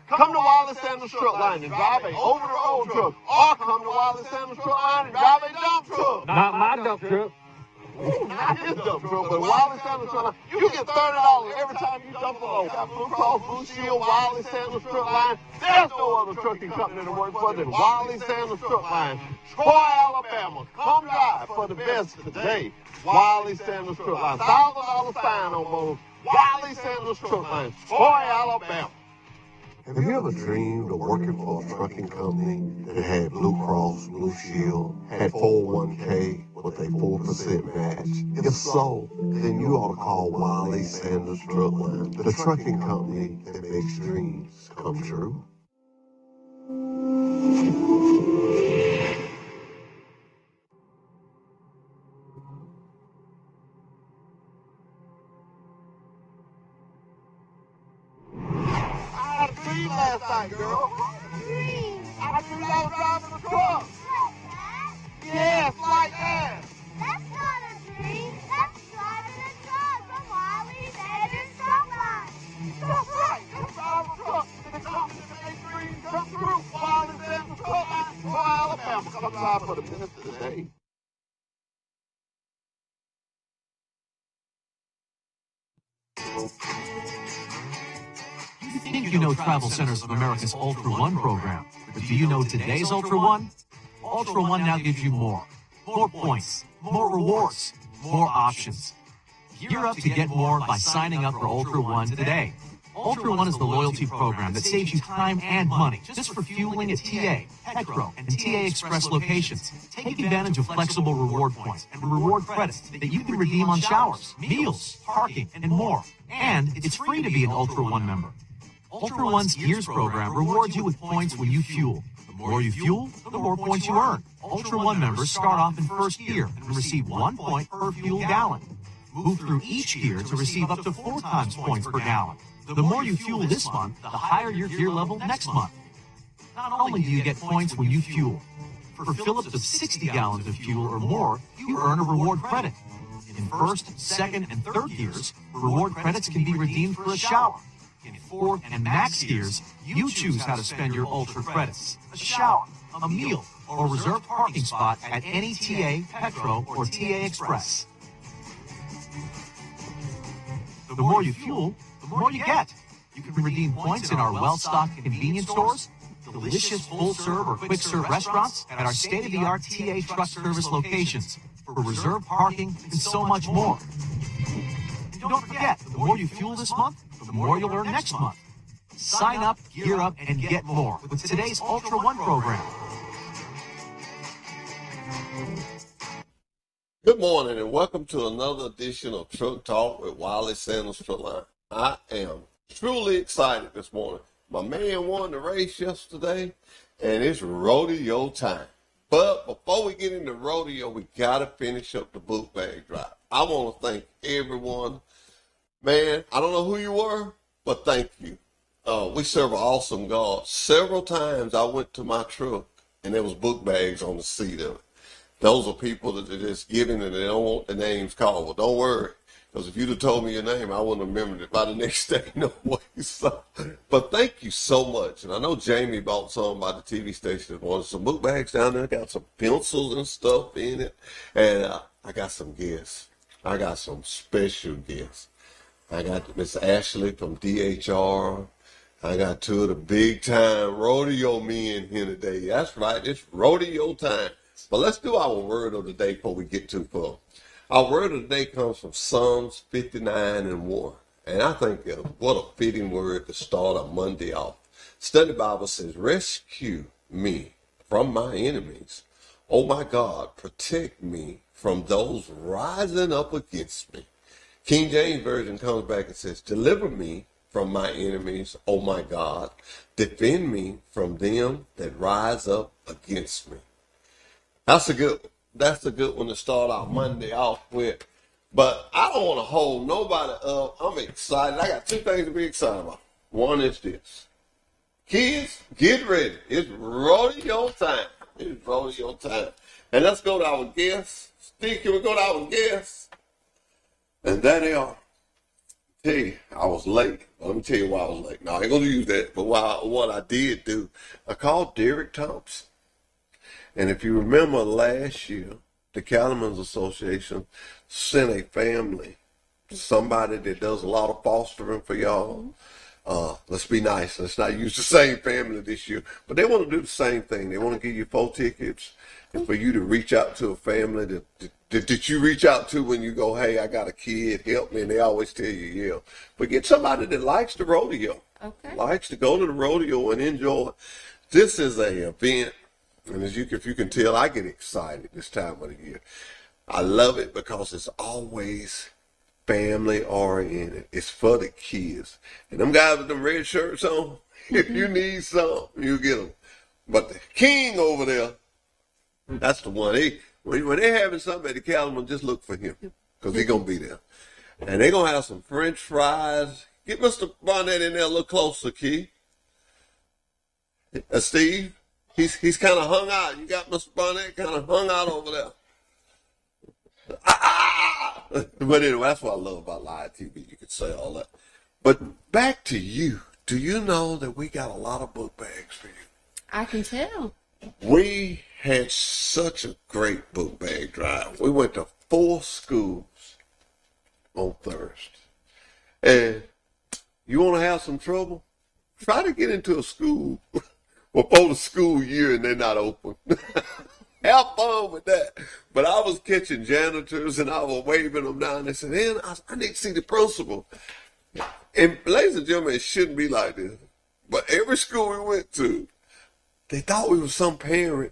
Come to Wiley Sanders Truck Line and drive a over-the-road truck, or come to Wiley Sanders Truck Line and drive a dump truck. Not my dump truck. Not his dump truck, but Wiley Sanders Truck Line. You get $30 every time you dump a load. Got Blue Cross Blue Shield, Wiley Sanders Truck Line. There's no other trucking company to work for than Wiley Sanders Truck Line. Troy, Alabama. Come drive for the best today. Wiley Sanders Truck Line. $1,000 fine on those. Wiley Sanders Truck Line. Troy, Alabama. Have you ever dreamed of working for a trucking company that had Blue Cross, Blue Shield, had 401k with a 4% match? If so, then you ought to call Wiley Sanders Truck Line, the trucking company that makes dreams come true. I had a dream last night, girl. I dreamed I was driving a truck. Yes, like that. That's not a dream. That's driving a truck from Wiley Sanders Truck Line. That's right. That's driving a truck. The company that makes dreams come true. Wiley Sanders Truck Line. Troy, Alabama. Come drive for the best today. You think you know Travel Centers of America's Ultra One program, but do you know today's Ultra One? Ultra One now gives you more points, more rewards, more options. Gear up to get more by signing up for Ultra One today. Ultra One is the loyalty program that saves you time and money just for fueling at TA, Petro, and TA Express locations. Take advantage of flexible reward points and reward credits that you can redeem on showers, meals, parking, and more. And it's free to be an Ultra One member. Ultra One's Gears program rewards you with points when you fuel. The more you fuel, the more points you earn. Ultra One members start off in first gear and receive 1 point per fuel gallon. Move through each gear to receive up to 4 times points per gallon. The more you fuel this month, the higher your gear level next month. Not only do you get points when you fuel, for fill-ups of 60 gallons of fuel or more, you earn a reward credit. In first, second, and third gears, reward credits can be redeemed for a shower. In fourth and max gears, you choose how to spend your Ultra credits. A shower, a meal, or a reserved parking spot at any TA, Petro, or TA Express. The more you fuel, the more you get. You can redeem points in our well-stocked convenience stores, delicious full-serve or quick-serve restaurants, at our state-of-the-art TA truck service locations, for reserved parking, and so much more. And don't forget, the more you fuel this month, the more you'll earn next month. Sign up, gear up, and get more with today's Ultra One program. Good morning and welcome to another edition of Truck Talk with Wiley Sanders Truck Line. I am truly excited this morning. My man won the race yesterday and it's rodeo time. But before we get into rodeo, we got to finish up the book bag drive. I want to thank everyone. Man, I don't know who you were, but thank you. We serve an awesome God. Several times I went to my truck and there was book bags on the seat of it. Those are people that are just giving and they don't want their names called. Well, don't worry, because if you'd have told me your name, I wouldn't have remembered it by the next day. No way. So, but thank you so much. And I know Jamie bought some by the TV station. There's some book bags down there. Got some pencils and stuff in it. And I got some guests. I got some special guests. I got Miss Ashley from DHR. I got 2 of the big-time rodeo men here today. That's right. It's rodeo time. But let's do our word of the day before we get too far. Our word of the day comes from Psalms 59:1. And I think what a fitting word to start a Monday off. Study Bible says, rescue me from my enemies. Oh my God, protect me from those rising up against me. King James Version comes back and says, deliver me from my enemies, oh my God. Defend me from them that rise up against me. That's a good one to start our Monday off with. But I don't want to hold nobody up. I'm excited. I got 2 things to be excited about. One is this. Kids, get ready. It's rodeo time. It's rodeo time. And let's go to our guests. Steve, can we go to our guests? And there they are. Tell you, I was late. Well, let me tell you why I was late. No, I ain't gonna use that. But what I did do, I called Derek Thompson. And if you remember last year, the Cattlemen's Association sent a family, somebody that does a lot of fostering for y'all. Let's be nice. Let's not use the same family this year. But they want to do the same thing. They want to give you 4 tickets and for you to reach out to a family that you reach out to when you go, hey, I got a kid, help me. And they always tell you, yeah. But get somebody that likes the rodeo. Okay. Likes to go to the rodeo and enjoy it. This is an event. And if you can tell, I get excited this time of the year. I love it because it's always family oriented. It's for the kids. And them guys with them red shirts on, if you need some, you get them. But the king over there, that's the one. When they're having something at the Cattleman, just look for him because he's going to be there. And they're going to have some French fries. Get Mr. Barnett in there a little closer, Key. Steve. He's kind of hung out. You got Mr. Barnett kind of hung out over there. But anyway, that's what I love about live TV. You could say all that. But back to you. Do you know that we got a lot of book bags for you? I can tell. We had such a great book bag drive. We went to 4 schools on Thursday. And you want to have some trouble? Try to get into a school before the school year and they're not open. Have fun with that. But I was catching janitors and I was waving them down. They said, man, I need to see the principal. And ladies and gentlemen, it shouldn't be like this. But every school we went to, they thought we were some parent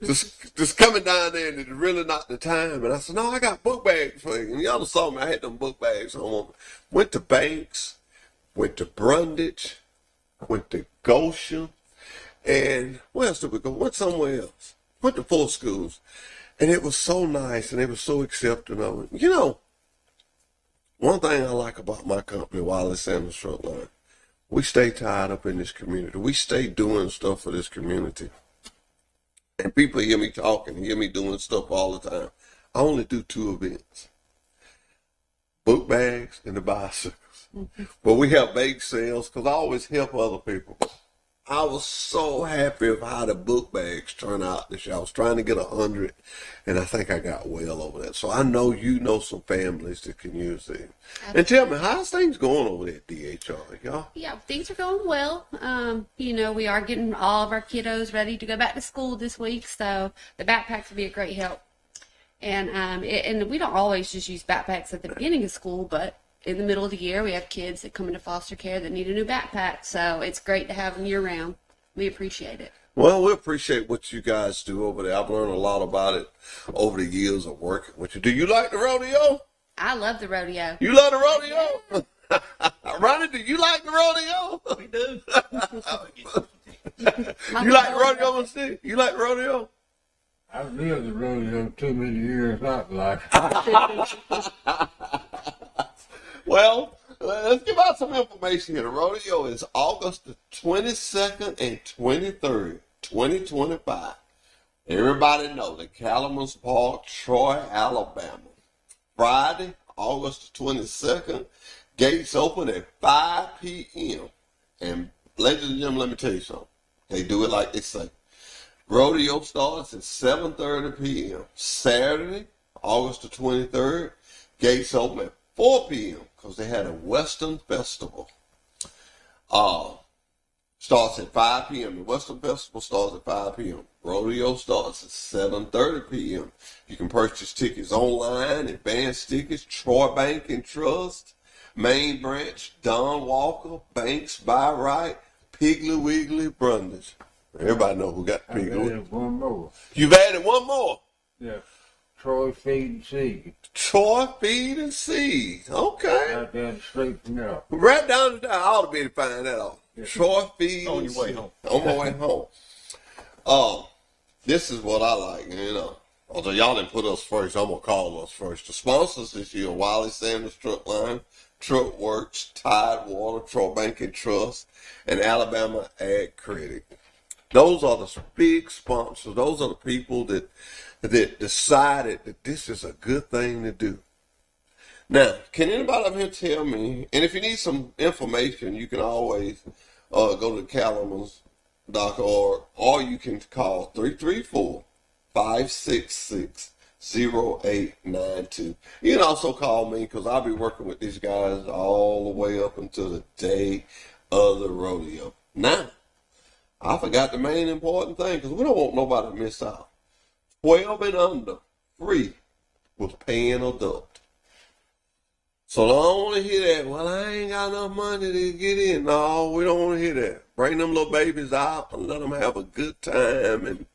just coming down there and it's really not the time. And I said, no, I got book bags for you. And y'all saw me, I had them book bags on. Went to Banks, went to Brundage, went to Goshen, and where else did we go? Went somewhere else. Went to 4 schools. And it was so nice and they were so accepting of it. You know, one thing I like about my company, Wiley Sanders Truck Line, we stay tied up in this community. We stay doing stuff for this community. And people hear me talking, hear me doing stuff all the time. I only do 2 events. Book bags and the bicycles. But we have bake sales because I always help other people. I was so happy of how the book bags turned out this year. I was trying to get 100, and I think I got well over that. So I know you know some families that can use these. And tell me, how's things going over there at DHR, y'all? Yeah, things are going well. You know, we are getting all of our kiddos ready to go back to school this week, so the backpacks will be a great help. And and we don't always just use backpacks at the beginning of school, but in the middle of the year, we have kids that come into foster care that need a new backpack. So it's great to have them year round. We appreciate it. Well, we appreciate what you guys do over there. I've learned a lot about it over the years of working with you. Do you like the rodeo? I love the rodeo. You love the rodeo? Ronnie, do you like the rodeo? We do. You like the rodeo, Steve? You like the rodeo? I've lived the rodeo too many years not to like it. Well, let's give out some information here. The rodeo is August the 22nd and 23rd, 2025. Everybody know the Cattleman's Park, Troy, Alabama. Friday, August the 22nd, gates open at 5 p.m. And ladies and gentlemen, let me tell you something. They do it like they say. Rodeo starts at 7:30 p.m. Saturday, August the 23rd, gates open at 4 p.m. because they had a Western Festival. Starts at 5 p.m. The Western Festival starts at 5 p.m. Rodeo starts at 7:30 p.m. You can purchase tickets online, advance tickets, Troy Bank and Trust, Main Branch, Don Walker, Banks, By Right, Piggly Wiggly, Brundage. Everybody know who got Piggly I've Wiggly. added one more. You've added one more. Yeah. Troy Feed and Seed. Troy Feed and Seed. Okay. Right down the street from there. Right down the I ought to be able to find that out. Yeah. Troy Feed On and your way Seed. home. On my way home. This is what I like, you know. Although y'all didn't put us first, I'm gonna call us first. The sponsors this year: Wiley Sanders Truck Line, Truck Works, Tidewater, Troy Bank and Trust, and Alabama Ag Credit. Those are the big sponsors. Those are the people that decided that this is a good thing to do. Now, can anybody up here tell me, and if you need some information, you can always go to calamans.org, or you can call 334-566-0892. You can also call me because I'll be working with these guys all the way up until the day of the rodeo. Now, I forgot the main important thing because we don't want nobody to miss out. 12 and under, free, with paying adult. So I don't want to hear that, well, I ain't got enough money to get in. No, we don't want to hear that. Bring them little babies out and let them have a good time.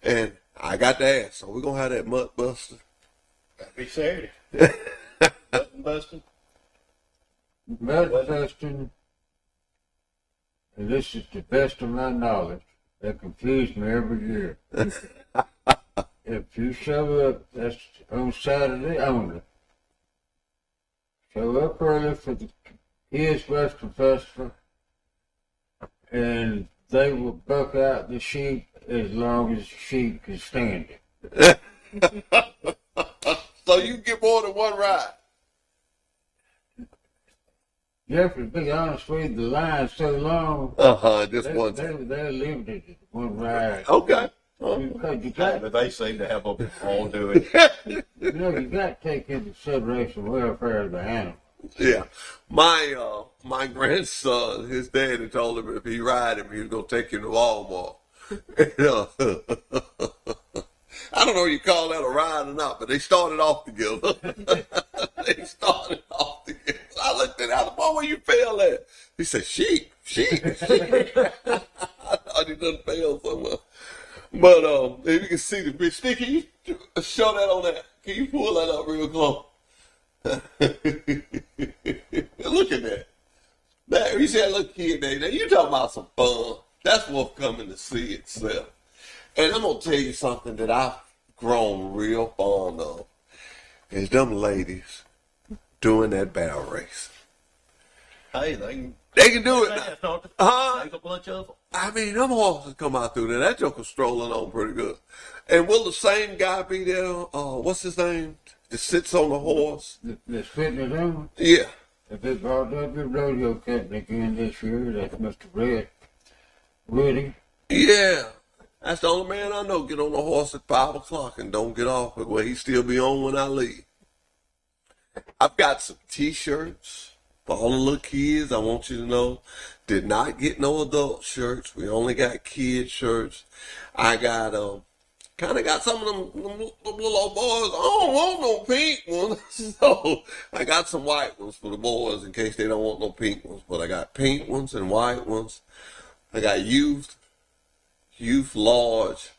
And I got to ask, so we're going to have that mud buster? That'd be Saturday. Button busting. Mud busting, and this is the best of my knowledge, that confused me every year. If you show up, that's on Saturday only. Show up early for the Kids Western Festival, and they will buck out the sheep as long as the sheep can stand it. So you get more than one ride. Jeffrey, to be honest with you, the line's so long, Just one time. they're limited to one ride. Okay. Because you got, But they seem to have a on to it. you got to take into consideration the welfare of the animal. Yeah. My grandson, his daddy told him if he ride him, he was going to take him to Walmart. I don't know if you call that a ride or not, but they started off together. They started off together. I looked at him, boy, where you fell at? He said, sheep. I thought he done fell somewhere. But if you can see the big stick, can you show that on that? Can you pull that up real close? Look at that. That you see that little kid there. Now you talking about some fun. That's worth coming to see itself. And I'm gonna tell you something that I've grown real fond of is them ladies doing that barrel race. Hey, they can do it fast, now. don't they? There's a bunch of them. I mean, them horses come out through there. That joker's strolling on pretty good. And will the same guy be there? What's his name? That sits on the horse? The fitness on, Yeah. if they brought up your rodeo company again this year, that's Mr. Red Woody. Yeah. That's the only man I know get on the horse at 5 o'clock and don't get off it where he still be on when I leave. I've got some T-shirts for all the little kids. I want you to know, did not get no adult shirts. We only got kid shirts. I got kind of got some of them little old boys. I don't want no pink ones, so I got some white ones for the boys in case they don't want no pink ones. But I got pink ones and white ones. I got youth large,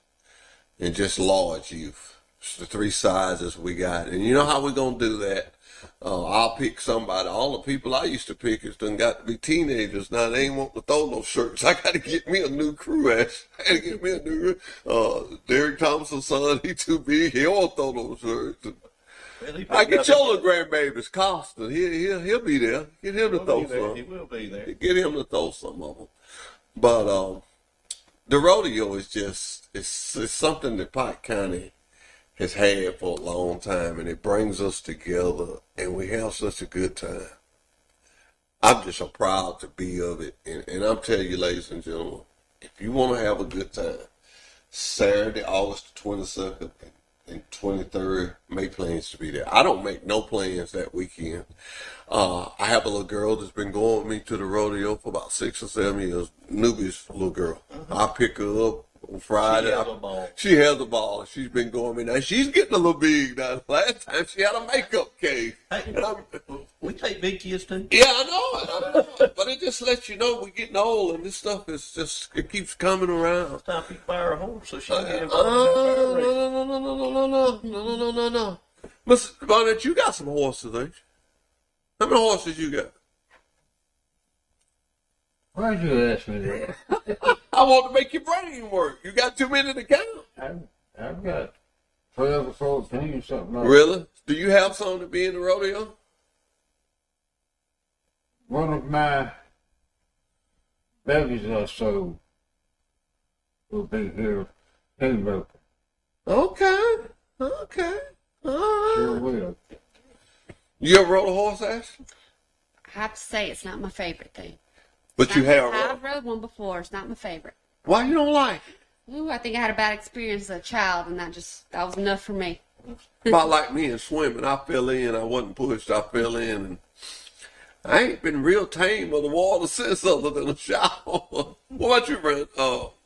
and just large youth. It's the 3 sizes we got. And you know how we're going to do that? I'll pick somebody. All the people I used to pick has done got to be teenagers. Now they ain't want to throw no shirts. I got to get me a new crew. I got to get me a new Derek Thompson's son, he too big. He won't throw no shirts. I get your little grandbabies, Costa. He'll be there. Get him to throw some. He will be there. Get him to throw some of them. But the rodeo is just, it's something that Pike County has had for a long time, and it brings us together, and we have such a good time. I'm just so proud to be of it, and I'm telling you, ladies and gentlemen, if you want to have a good time, Saturday, August the 22nd and 23rd, make plans to be there. I don't make no plans that weekend. I have a little girl that's been going with me to the rodeo for about 6 or 7 years. Newbie's little girl. I pick her up on Friday. She has a ball. She has a ball. She's been going with me now. She's getting a little big now. Last time she had a makeup case. Hey, we take big kids too. Yeah, I know it. But it just lets you know we're getting old, and this stuff is just, it keeps coming around. It's time for you to buy her a horse so she can get involved in that No. Mr. Bonnet, you got some horses, ain't you? How many horses you got? Why'd you ask me that? I want to make your brain work. You got too many to count. I've got 12 or 14, something like that. Really? Do you have some to be in the rodeo? One of my babies I sold will be here in Broken. Okay. All right. Sure will. You ever rode a horse, Ash? I have to say it's not my favorite thing. But you have I've rode. rode one before. It's not my favorite. Why you don't like it? Ooh, I think I had a bad experience as a child, and that was enough for me. About like me in swimming, I fell in. I wasn't pushed. I fell in, and I ain't been real tame of the water since, other than a shower. What about you, Ron?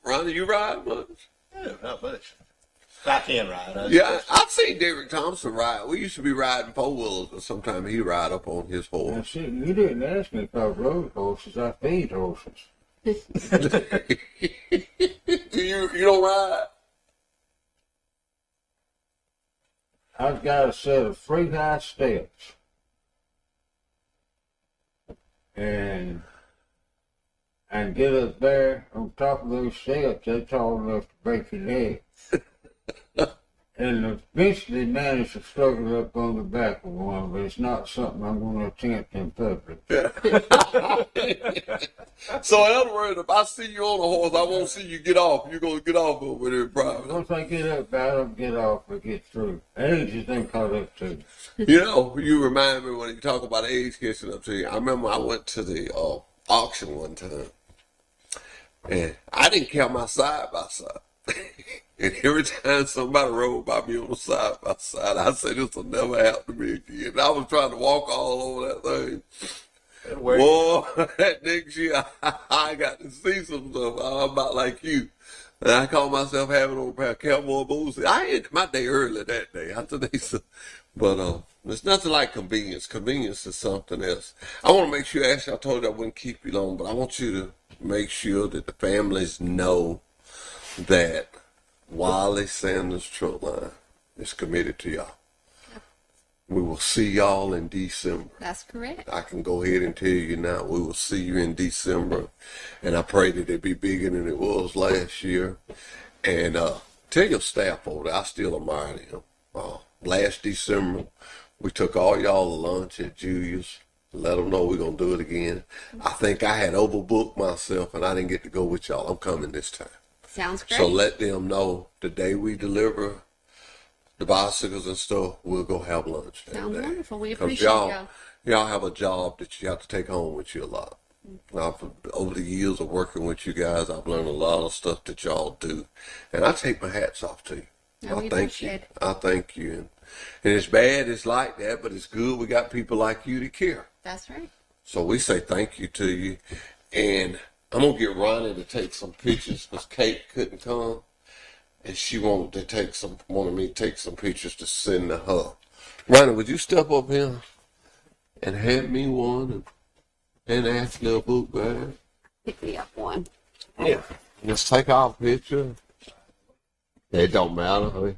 Ronnie, you ride much? Yeah, not much. I can ride. Yeah, I've seen Derek Thompson ride. We used to be riding four-wheelers, but sometimes he ride up on his Now, horse. see, you didn't ask me if I rode horses. I feed horses. You don't ride? I've got a set of 3 high steps. And I can get up there on top of those steps. They're tall enough to break your leg. And eventually managed to struggle up on the back of one, but it's not something I'm going to attempt in public. So in other words, if I see you on a horse, I won't see you get off. You're going to get off over there probably. Once I get up, I don't get off or get through. Age is then caught up to. You know, you remind me when you talk about age catching up to you. I remember I went to the auction one time, and I didn't count my side by side. And every time somebody rode by me on the side by side, I said, this will never happen to me again. And I was trying to walk all over that thing. Boy, that next year, I got to see some stuff. I'm about like you. And I called myself having on a pair of cowboy boots. I ended my day early that day. After they said, but there's nothing like convenience. Convenience is something else. I want to make sure, actually, I told you I wouldn't keep you long, but I want you to make sure that the families know that Wiley Sanders Truck Line is committed to y'all. We will see y'all in December. That's correct. I can go ahead and tell you now, we will see you in December. And I pray that it be bigger than it was last year. And tell your staff over there, I still admire them. Last December, we took all y'all to lunch at Julius. Let them know we're going to do it again. I think I had overbooked myself, and I didn't get to go with y'all. I'm coming this time. Sounds great. So let them know the day we deliver the bicycles and stuff, we'll go have lunch. Sounds wonderful. We 'Cause appreciate y'all. y'all have a job that you have to take home with you a lot. Over the years of working with you guys, I've learned a lot of stuff that y'all do. And I take my hats off to you. No, we I thank you. appreciate it. I thank you. And it's bad, it's like that, but it's good. We got people like you to care. That's right. So we say thank you to you. And I'm going to get Ronnie to take some pictures because Kate couldn't come. And she wanted me to take some pictures to send to her. Ronnie, would you step up here and hand me one and ask you a book bag? Pick me up one. Yeah. Just take our picture. It don't matter.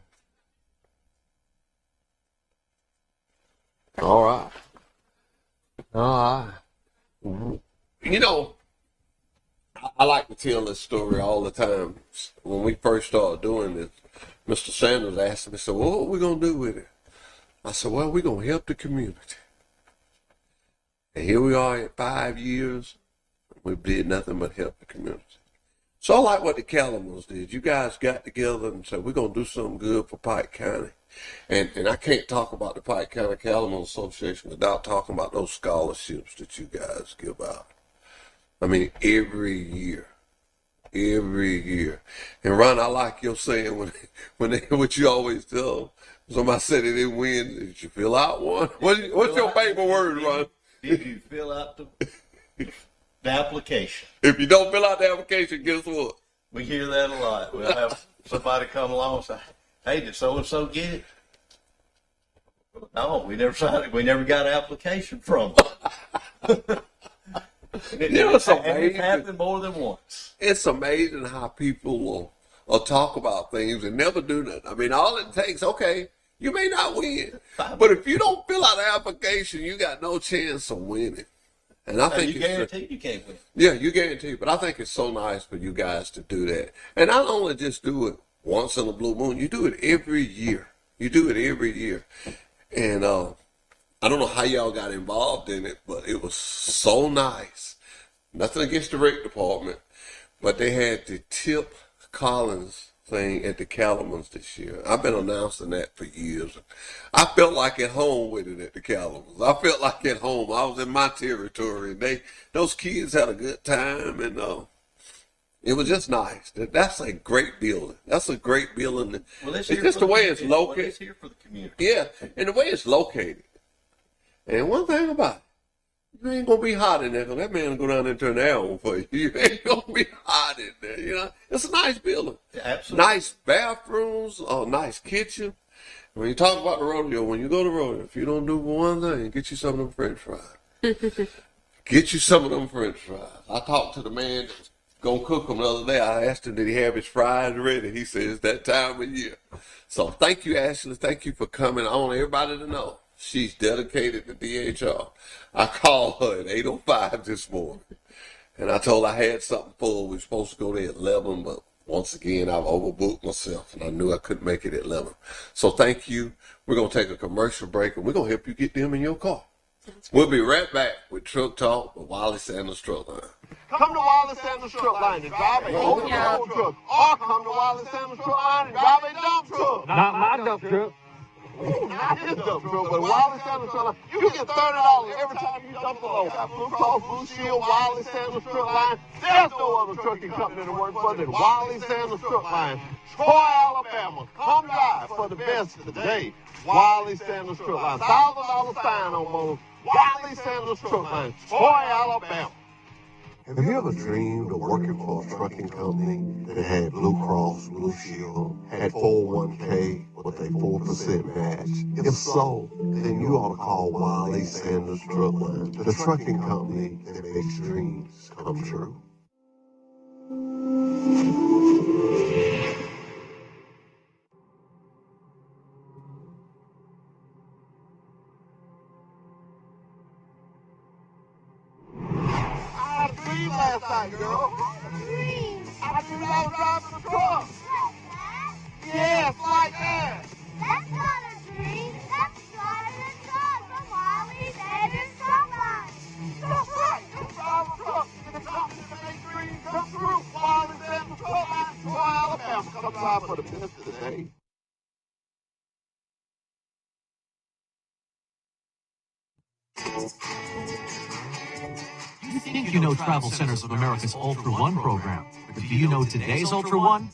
All right. All right. You know, I like to tell this story all the time. When we first started doing this, Mr. Sanders asked me, so what are we going to do with it? I said, well, we're going to help the community. And here we are at 5 years. We did nothing but help the community. So I like what the Calamans did. You guys got together and said, we're going to do something good for Pike County. And I can't talk about the Pike County Calamans Association without talking about those scholarships that you guys give out. I mean, every year. And Ron, I like your saying what you always tell them. Somebody said they didn't win. Did you fill out one? What's your favorite word, Ron? Did you fill out the application? If you don't fill out the application, guess what? We hear that a lot. We'll have somebody come along and say, hey, did so-and-so get it? No, we never signed it. We never got an application from them. It's amazing. It's happened more than once. It's amazing how people will talk about things and never do nothing. I mean, all it takes, okay, you may not win, but if you don't fill out the application, you got no chance of winning. And I think you guarantee you can't win. Yeah, you guarantee. But I think it's so nice for you guys to do that. And not only just do it once in a blue moon, you do it every year. And I don't know how y'all got involved in it, but it was so nice. Nothing against the rec department, but they had the Tip Collins thing at the Calamans this year. I've been announcing that for years. I felt like at home with it at the Calamans. I felt like at home. I was in my territory, and those kids had a good time, and it was just nice. That's a great building. That's a great building. Well, it's just the way it's located. It's here for the community. Yeah, and the way it's located. And one thing about it, you ain't gonna be hot in there, 'cause that man will go down there and turn the air on for you. You ain't gonna be hot in there, you know. It's a nice building. Yeah, absolutely. Nice bathrooms, a nice kitchen. When you talk about the rodeo, when you go to the rodeo, if you don't do one thing, get you some of them French fries. Get you some of them French fries. I talked to the man that was gonna cook them the other day. I asked him, did he have his fries ready? He says that time of year. So thank you, Ashley. Thank you for coming. I want everybody to know she's dedicated to DHR. I called her at 8:05 this morning, and I told her I had something full. We were supposed to go there at 11, but once again, I've overbooked myself, and I knew I couldn't make it at 11. So thank you. We're going to take a commercial break, and we're going to help you get them in your car. We'll be right back with Truck Talk with Wally Sanders Truck Line. Come to Wally Sanders Truck Line and drive a over-the-road truck. Or come to Wally Sanders Truck Line and drive a dump truck. Not my dump truck. Not his dump truck, but Wally Sanders Truck Line. You get $30 every time you dump a load. Got Blue Cross Blue Shield, Wally Sanders Truck Line. There's no other trucking company to work for than Wally Sanders Truck Line. Troy, Alabama. Come drive for the best today. Wally Sanders Truck Line. $1,000 sign on mode. Wally Sanders Truck Line. Troy, Alabama. Have you ever dreamed of working for a trucking company that had Blue Cross, Blue Shield, had 401k with a 4% match? If so, then you ought to call Wally Sanders Truck Line, the trucking company that makes dreams come true. I had a dream last night, girl. I dreamed I was driving a truck. Yes, like that. That's not a dream. That's driving a truck from Wally Sanders Truck Line. That's right. You drive a truck. The company that makes dreams come true. Wally Sanders Truck Line, Troy, Alabama. Come drive for the best today. You think you know Travel Centers of America's Ultra One program, but do you know today's Ultra One?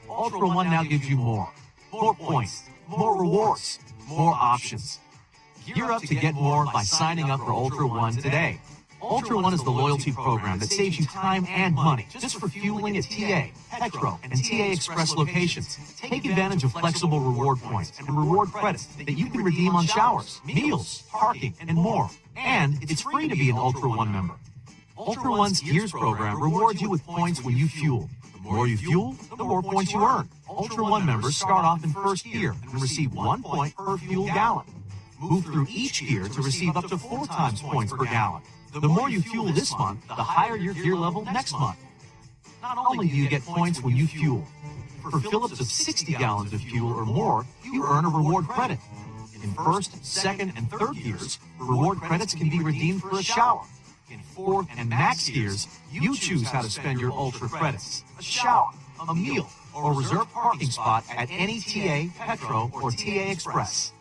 Ultra One now gives you more. More points, more rewards, more options. Gear up to get more by signing up for Ultra One today. Ultra One is the loyalty program that saves you time and money just for fueling at TA, Petro, and TA Express locations. Take advantage of flexible reward points and reward credits that you can redeem on showers, meals, parking, and more. And it's free to be an Ultra One member. Ultra One's Gears program rewards you with points when you fuel. The more you fuel, the more points you earn. Ultra One members start off in first gear and receive 1 point per fuel gallon. Move through each gear to receive up to 4 times points per gallon. The more you fuel this month, the higher your gear level next month. Not only do you get points when you fuel, for fill-ups of 60 gallons of fuel or more, you earn a reward credit. In first, second, and third gears, reward credits can be redeemed for a shower. In fourth and max gears, you choose how to spend your Ultra credits. A shower, a meal, or a reserved parking spot at any TA, Petro, or TA Express.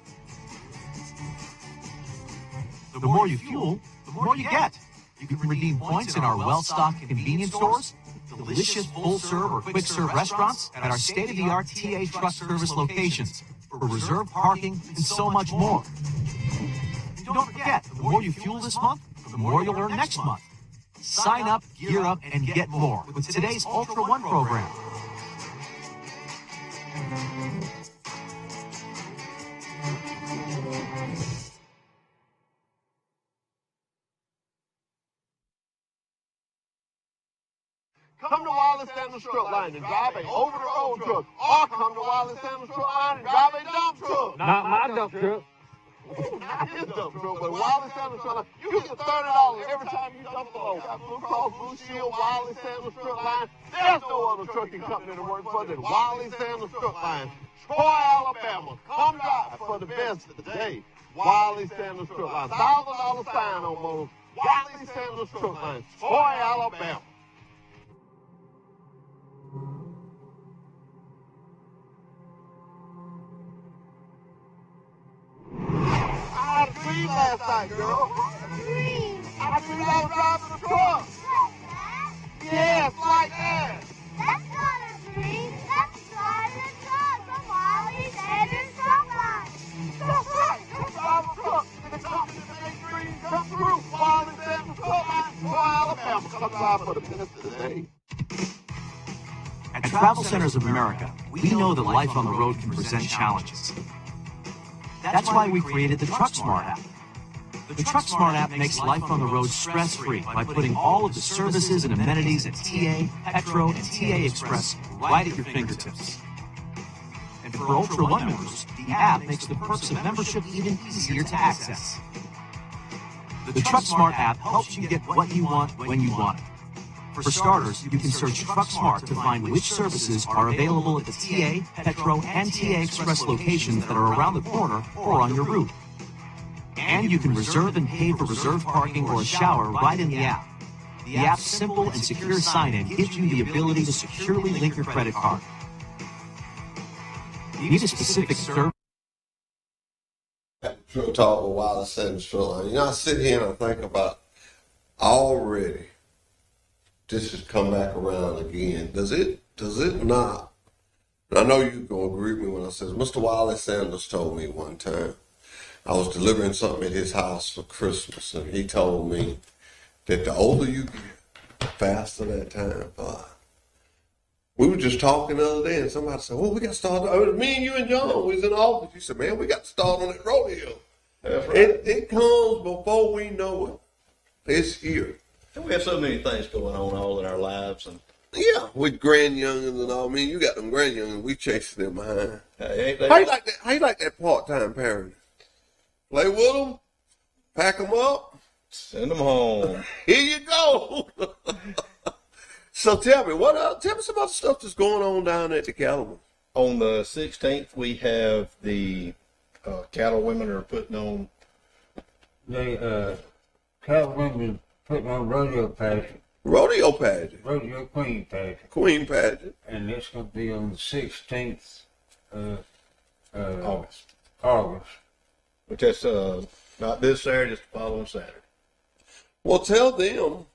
The more you fuel, the more you get. You can redeem points in our well-stocked convenience stores, delicious full-serve or quick-serve restaurants, at our state-of-the-art TA truck service locations, for reserved parking, and so much more. And don't forget, the more you fuel this month, the more you'll earn next month. Sign up, gear up, and get more with today's Ultra One program. Come to Wally Sanders Truck Line and drive a over-the-road truck. Or come to Wally Sanders Truck Line and drive a dump truck. Not my dump truck. Not his dump truck, but Wally Sanders Truck Line. You get $30 every time you dump a load. Got Blue Cross Blue Shield, Wally Sanders Truck Line. There's no other trucking company to work for than Wally Sanders Truck Line. Troy, Alabama. Come drive for the best today. Wally Sanders Truck Line. $1,000 sign on mode. Wally Sanders Truck Line. Troy, Alabama. like, girl? Green. I think I was driving a truck. Like that? Yes, like that. That's not a dream. That's driving a truck from Wiley's Edwards truck line. That's right. That's driving a truck. And the company that makes dreams come through. While it's at the truck line, for Alabama. Come drive for the minister today. At Travel Centers of America, we know that life on the road can present challenges. That's why we created the Truck Smart app. The Truck Smart app makes life on the road stress-free by putting all of the services and amenities at TA, Petro, and TA Express right at your fingertips. And for Ultra One members, the app makes the perks of membership even easier to access. The Truck Smart app helps you get what you want when you want it. For starters, you can search Truck Smart to find which services are available at the TA, Petro, and TA Express locations that are around the corner or on your route. And you can reserve and pay for reserved parking or a shower right in the app. The app's simple and secure sign-in gives you the ability to securely link your credit card. Need a specific service? True talk with Wallace Sanders Truck Line. I sit here and I think about already this has come back around again. Does it not? And I know you're going to agree with me when I say, Mr. Wallace Sanders told me one time, I was delivering something at his house for Christmas, and he told me that the older you get, the faster that time flies. We were just talking the other day, and somebody said, well, we got to start. It was me and you and John. We was in the office. You said, man, we got to start on that rodeo. That's right. It comes before we know it. It's here. And we have so many things going on all in our lives. And Yeah, with grandyoungins and all. I mean, you got them grandyoungins. We chasing them behind. hey, ain't they? How you like that part-time parenting? Play with them, pack them up. Send them home. Here you go. So tell me, tell me some about the stuff that's going on down at the Cattleman. On the 16th, we have the cattle women are putting on. They, cattle women putting on rodeo pageant, Rodeo pageant, rodeo queen pageant. Queen pageant. And it's going to be on the 16th of August. August. Which is not this Saturday, it's the following Saturday. Well, tell them,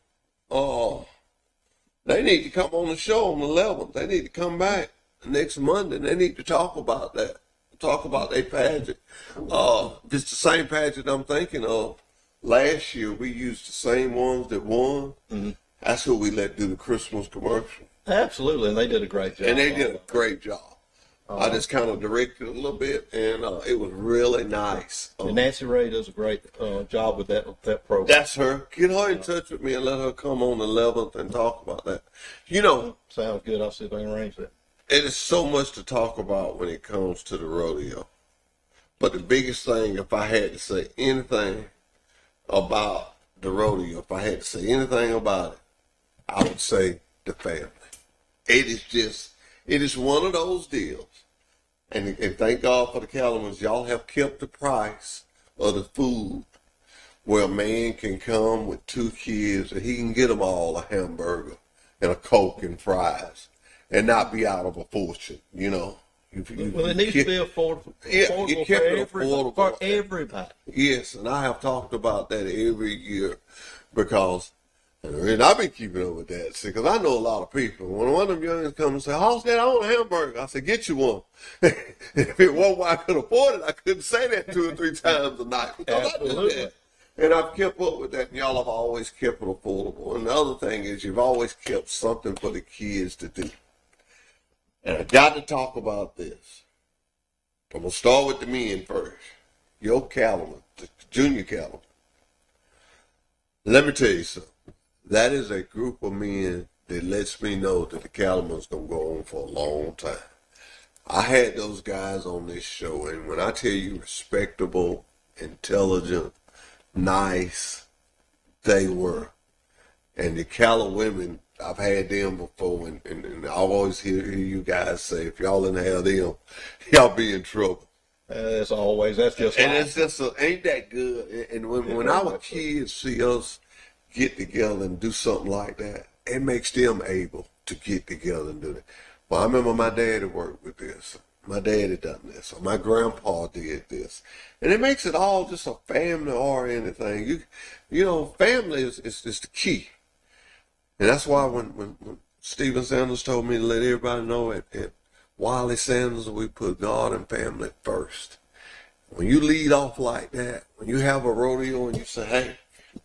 they need to come on the show on the 11th. They need to come back next Monday. And they need to talk about that. Talk about their pageant. It's the same pageant I'm thinking of. Last year, we used the same ones that won. Mm-hmm. That's who we let do the Christmas commercial. Absolutely, and they did a great job. And they did a great job. I just kind of directed a little bit, and it was really nice. And Nancy Ray does a great job with that program. That's her. Get her in touch with me and let her come on the 11th and talk about that. You know, Sounds good. I'll see if I can arrange that. it is so much to talk about when it comes to the rodeo. But the biggest thing, if I had to say anything about the rodeo, if I had to say anything about it, I would say the family. It is one of those deals. And thank God for the Cattlemans, y'all have kept the price of the food where a man can come with 2 kids and he can get them all a hamburger and a Coke and fries and not be out of a fortune, you know. Well, it needs to be affordable, Yeah, you kept it affordable. for everybody. Yes, and I have talked about that every year because, and I've been keeping up with that, see, because I know a lot of people. When one of them youngins come and say, "Oh, Dad, I want a hamburger," I say, "Get you one." If it wasn't why I could afford it, I couldn't say that 2 or 3 times a night. Because I do Absolutely. that. And I've kept up with that, and y'all have always kept it affordable. And the other thing is you've always kept something for the kids to do. And I got to talk about this. I'm going to start with the men first. Your cattleman, the junior cattleman. Let me tell you something. That is a group of men that lets me know that the cattleman's going to go on for a long time. I had those guys on this show, and when I tell you respectable, intelligent, nice, they were. And the cattle women, I've had them before, and I always hear you guys say, if y'all didn't have them, y'all be in trouble. As always, that's just And life. it's just, ain't that good? And when our kids see us get together and do something like that, it makes them able to get together and do that. Well, I remember my daddy worked with this. my daddy done this, or my grandpa did this. And it makes it all just a family-oriented thing. You know, family is the key. And that's why when Stephen Sanders told me to let everybody know at Wiley Sanders, we put God and family first. When you lead off like that, when you have a rodeo and you say, hey,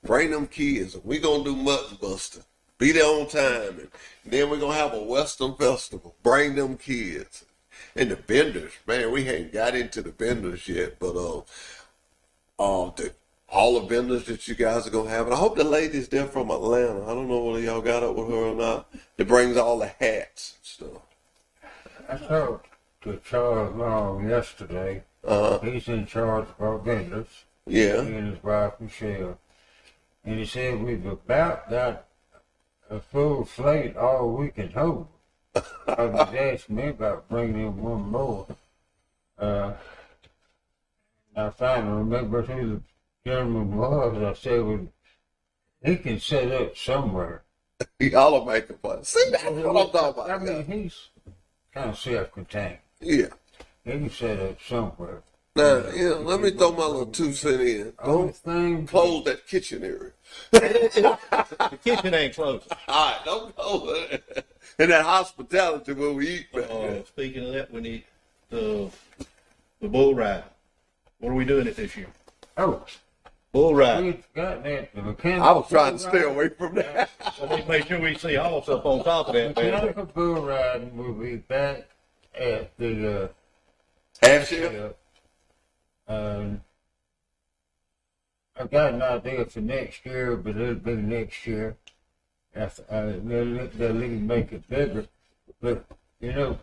bring them kids, and we're going to do mutton busting. Be there on time. And then we're going to have a Western festival. Bring them kids. And the vendors, man, we ain't got into the vendors yet, but all the vendors that you guys are going to have. And I hope the lady's there from Atlanta. I don't know whether y'all got up with her or not. That brings all the hats and stuff. I talked to Charles Long yesterday. He's in charge of our vendors. Yeah. He and his wife, Michelle. And he said we've about got a full slate all we can hold. I was asking me about bringing in one more. I finally remembered who the gentleman was. I said, well, he can set up somewhere. Y'all are making fun. See, that's what I'm talking about. I mean, he's kind of self-contained. Yeah. He can set up somewhere. Now, let me throw my little 2 cents in. Don't close that kitchen area. The kitchen ain't closed. All right, don't close it. And that hospitality where we eat back there. Speaking of that, we need the bull ride. What are we doing it this year? Oh, Bull ride. we got that. The mechanical I was trying to bull stay riding. away from that. So we make sure we see all stuff on top of that, man. Mechanical bull riding will be back at the Half shift? I've got an idea for next year, but it'll be next year. They'll even make it bigger. But, you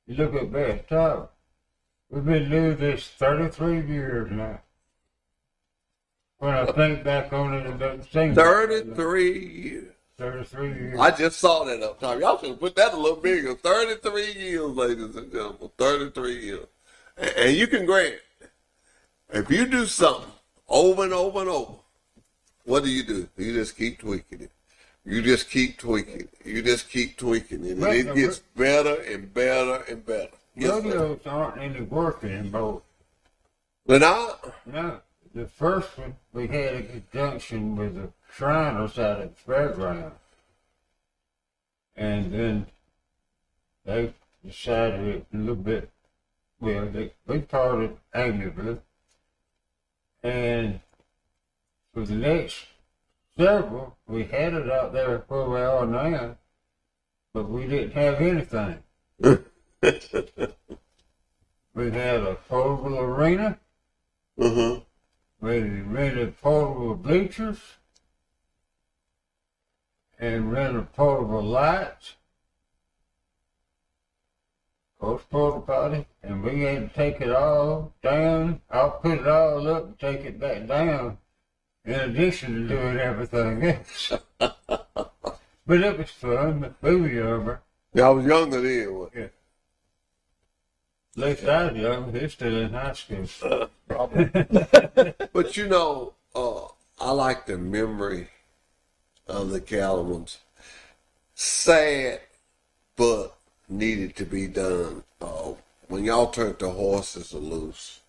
look at that top. We've been doing this 33 years now. When I think back on it, it doesn't seem 33 years. 33 years. I just saw that up top. Y'all should have put that a little bigger. 33 years, ladies and gentlemen. 33 years. And you can grant, if you do something over and over and over, what do? You just keep tweaking it. You just keep tweaking it. You just keep tweaking it. And it gets better and better and better. Yes, Rodeos aren't any work anymore. They're not? No. The first one, we had a conjunction with the Shriners out at the fairground. And then they decided a little bit, well, we parted amiably. And for the next several, we had it out there where we are now, but we didn't have anything. We had a portable arena. We rented portable bleachers and rented portable lights. Of course, porta potty, and we had to take it all down. I'll put it all up and take it back down, in addition to doing everything else. But it was fun. We were younger. Yeah, I was younger then. What? Yeah. At least I was young. He's still in high school. Probably. But I like the memory of the Calamans. Sad, but needed to be done. When y'all turned the horses loose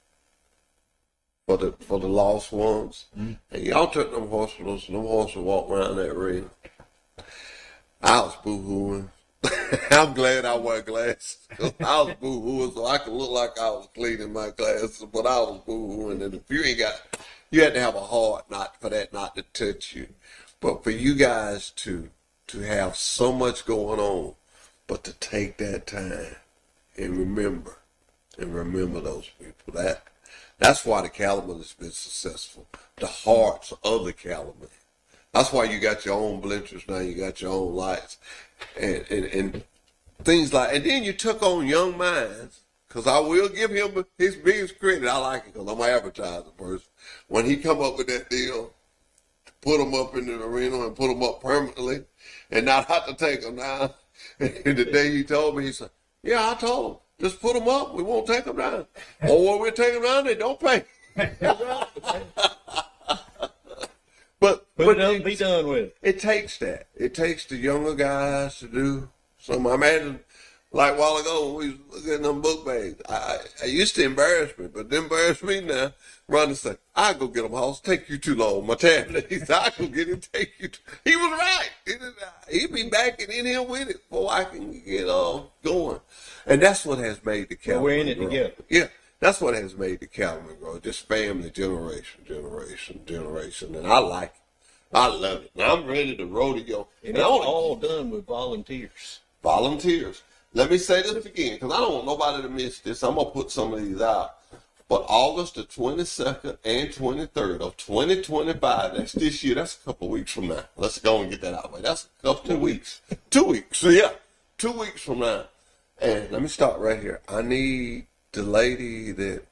for the lost ones, and y'all took them horses loose, and them horses walked around that ring. I was boo-hooing. I'm glad I wear glasses. I was boo-hooing so I could look like I was cleaning my glasses, but I was boo-hooing. And if you had to have a heart for that not to touch you. But for you guys to have so much going on, but to take that time and remember those people. That's why the Calumet has been successful. The hearts of the Calumet. That's why you got your own bleachers now. You got your own lights and things like. And then you took on Young Minds, because I will give him his biggest credit. I like it because I'm an advertising person. When he come up with that deal, to put them up in the arena and put them up permanently, and not have to take them down. And the day he told me, he said, "Yeah, I told him, just put them up. We won't take them down. Or when we take them down, they don't pay." But be done with it. It takes that. It takes the younger guys to do some. I imagine Like a while ago when we was looking at them book bags, I used to embarrass me, but it embarrass me now. Ronnie said, "I go get them, Hoss. Take you too long. My tablet." He said, "I go get him. Take you." He was right. He'd be back and in here with it before I can get going. And that's what has made the calendar. We're in it grow. together. Yeah, that's what has made the calendar grow. Just family, generation, and I like it. I love it. And I'm ready to rodeo. And it's all done with volunteers. Volunteers. Let me say this again, because I don't want nobody to miss this. I'm going to put some of these out. But August the 22nd and 23rd of 2025, that's this year, that's a couple of weeks from now. Let's go and get that out of the way. That's a couple 2 weeks. 2 weeks. So yeah, 2 weeks from now. And let me start right here. I need the lady that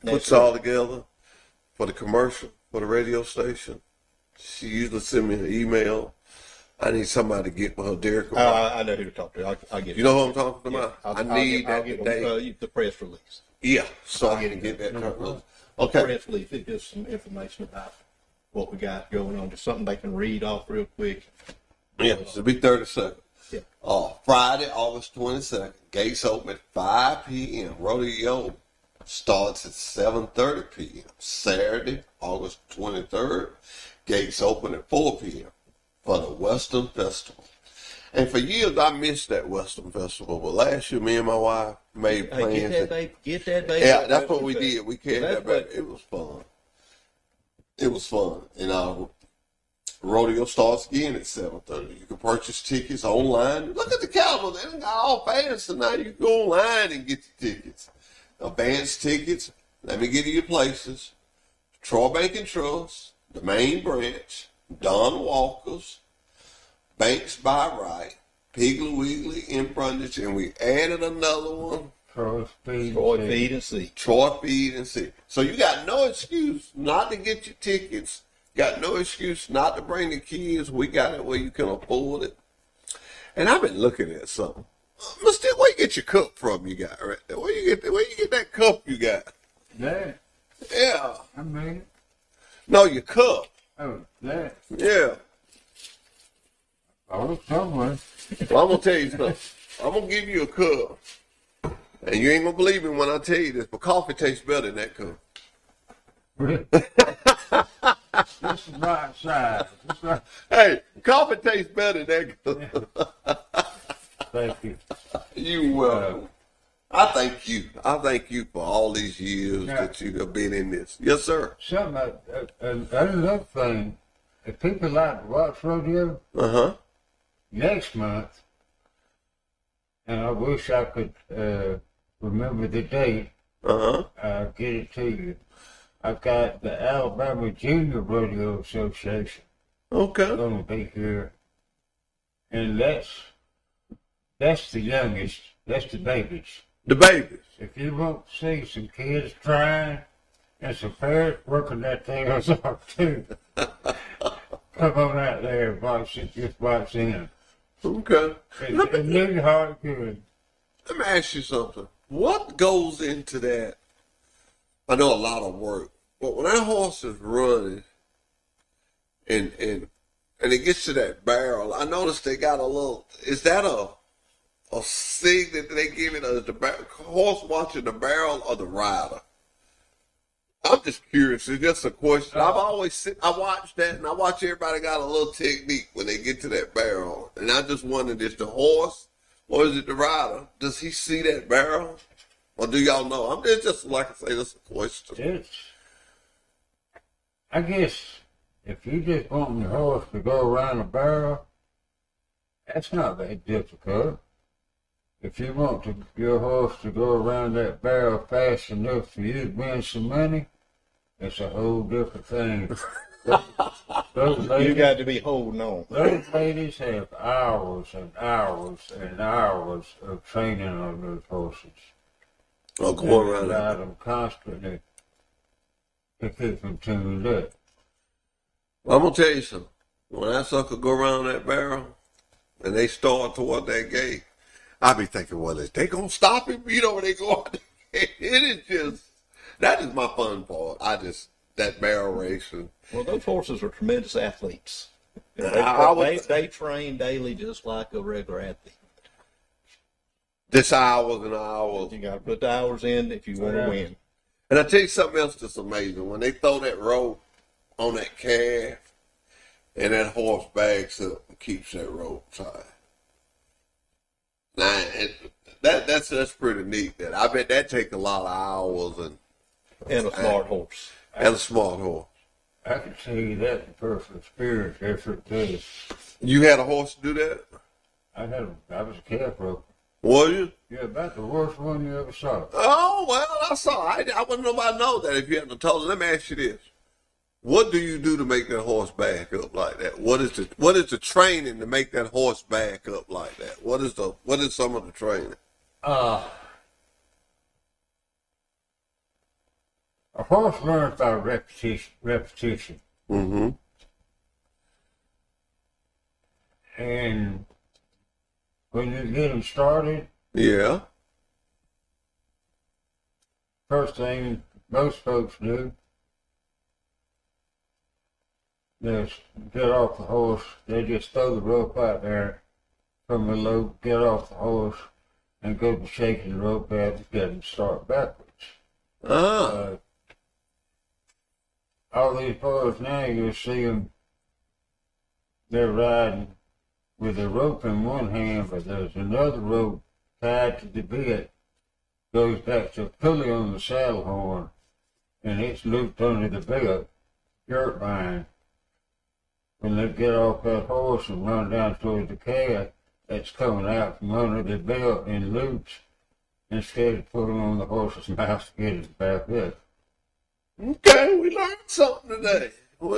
puts all together for the commercial, for the radio station. She usually send me an email. I need somebody to get with her, Derek. I know who to talk to. I'll get. You know who I'm talking about? Yeah, I need that today. The press release. Yeah, so I can get that. Okay. Press release. It's just some information about what we got going on. Just something they can read off real quick. Yeah, it'll be 30 seconds. Yeah. Friday, August 22nd. Gates open at 5 p.m. Rodeo starts at 7:30 p.m. Saturday, August 23rd. Gates open at 4 p.m. for the Western Festival. And for years, I missed that Western Festival. But last year, me and my wife made plans. Get that baby. Yeah, that's what we did. We carried that back. It was fun. It was fun. And our rodeo starts again at 7:30. You can purchase tickets online. Look at the calendar. They got all fancy now. You can go online and get the tickets. Advance tickets. Let me give you your places. Troy Bank and Trust, the main branch, Don Walker's, Banks by Right, Piggly Wiggly in Brundage, and we added another one. Troy Feed and See. Troy Feed and See. So you got no excuse not to get your tickets. Got no excuse not to bring the kids. We got it where you can afford it. And I've been looking at something. Mister, where you get your cup from? You got right there. Where you get that cup you got? That. Yeah. I mean. No, your cup. Oh, that. Yeah. Oh, somewhere. Well, I'm gonna tell you something. I'm gonna give you a cup, and you ain't gonna believe me when I tell you this, but coffee tastes better than that cup. This is right side. This right. Hey, coffee tastes better than that cup. Thank you. You welcome. I thank you. I thank you for all these years that you have been in this. Yes, sir. Another thing, if people like to watch rodeo, next month, and I wish I could remember the date, I'll get it to you. I've got the Alabama Junior Rodeo Association. Okay. Going to be here, and that's the youngest. That's the babies. The babies. If you want to see some kids trying and some parents working their tails off too, come on out there and watch it. Just watch in. Okay. It really hard good. Let me ask you something. What goes into that? I know a lot of work, but when that horse is running and it gets to that barrel, I noticed they got a little. Is that a sig that they give it, or is the horse watching the barrel or the rider? I'm just curious. It's just a question. I watch that, and I watch everybody got a little technique when they get to that barrel. And I just wondered, is the horse or is it the rider? Does he see that barrel? Or do y'all know? It's just, like I say, that's a question. I guess if you just want your horse to go around a barrel, that's not that difficult. If you want your horse to go around that barrel fast enough for you to win some money, it's a whole different thing. Those ladies, you got to be holding on. Those ladies have hours and hours and hours of training on those horses. Oh, going around that. Them constantly to keep them tuned up. Well, I'm going to tell you something. When that sucker go around that barrel and they start toward that gate, I be thinking, well, is they going to stop him? You know where they go? It is just, that is my fun part. That barrel racing. Well, those horses are tremendous athletes. They train daily just like a regular athlete. Just hours and hours. You got to put the hours in if you want to win. And I tell you something else that's amazing. When they throw that rope on that calf and that horse backs up and keeps that rope tight. Now, that's pretty neat. That I bet that takes a lot of hours And a smart horse. and a smart horse. I can tell you that in personal experience after it does. You had a horse to do that? I was a calf roper. Was you? Yeah, about the worst one you ever saw. Oh, well, I saw. I wouldn't nobody know that if you hadn't told them. Let me ask you this. What do you do to make that horse back up like that? What is the training to make that horse back up like that? What is some of the training? A horse learns by repetition. Mm-hmm. And when you get them started, Yeah. first thing most folks do is get off the horse. They just throw the rope out there from the lope, get off the horse, and go to shaking the rope out to get them start backwards. Ah. All these boys now, you'll see them, they're riding with a rope in one hand, but there's another rope tied to the bit, goes back to a pulley on the saddle horn, and it's looped under the belt, jerk line. When they get off that horse and run down towards the calf, that's coming out from under the belt in loops instead of pulling on the horse's mouth to get it back up. Okay, we learned something today. All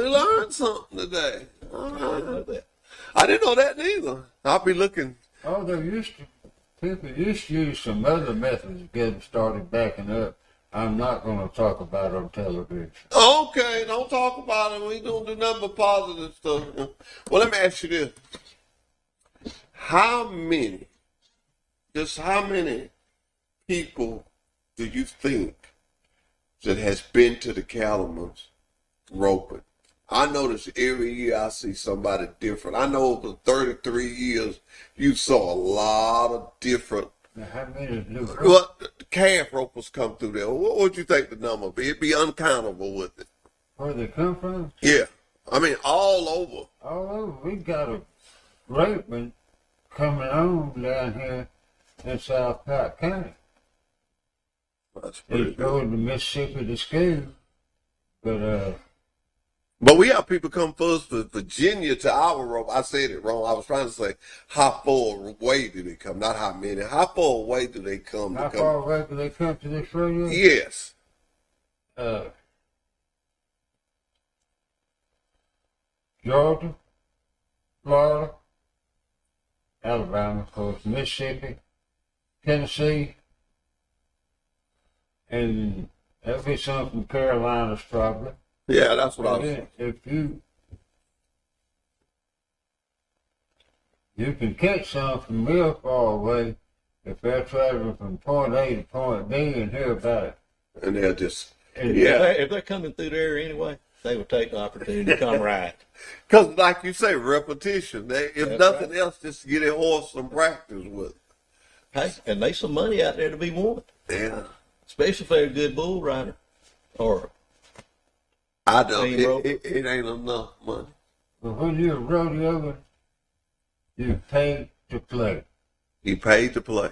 right. I didn't know that neither. I'll be looking. Oh, people used to use some other methods to get them started backing up. I'm not going to talk about on television. Okay, don't talk about it. We don't do nothing but positive stuff. Well, let me ask you this. How many people do you think that has been to the Cattlemen's roping? I notice every year I see somebody different. I know over 33 years, you saw a lot of different. Now, how many do Well, the calf ropers come through there. What would you think the number would be? It'd be uncountable with it. where they come from? Yeah. I mean, all over. All over. We got a great one coming on down here in South Platte County. That's pretty He's good. going to Mississippi to school, But we have people come first from Virginia to our rope. I said it wrong. I was trying to say how far away do they come, not how many. How far away do they come? how far away do they come to this radio? Yes. Georgia, Florida, Alabama, of course, Mississippi, Tennessee, and there'll be some from Carolinas probably. Yeah, that's what I And was. then if you can catch some from real far away if they're traveling from point A to point B and hear about it. And they'll just, And yeah. If they're coming through there anyway, they would take the opportunity to come right. Because like you say, repetition. If That's nothing right. else, just to get a horse some practice with. Hey, and there's some money out there to be won, Yeah. especially if they're a good bull rider. Or I don't. Same rope. It ain't enough money. But when you're a rodeo, you pay to play. He paid to play.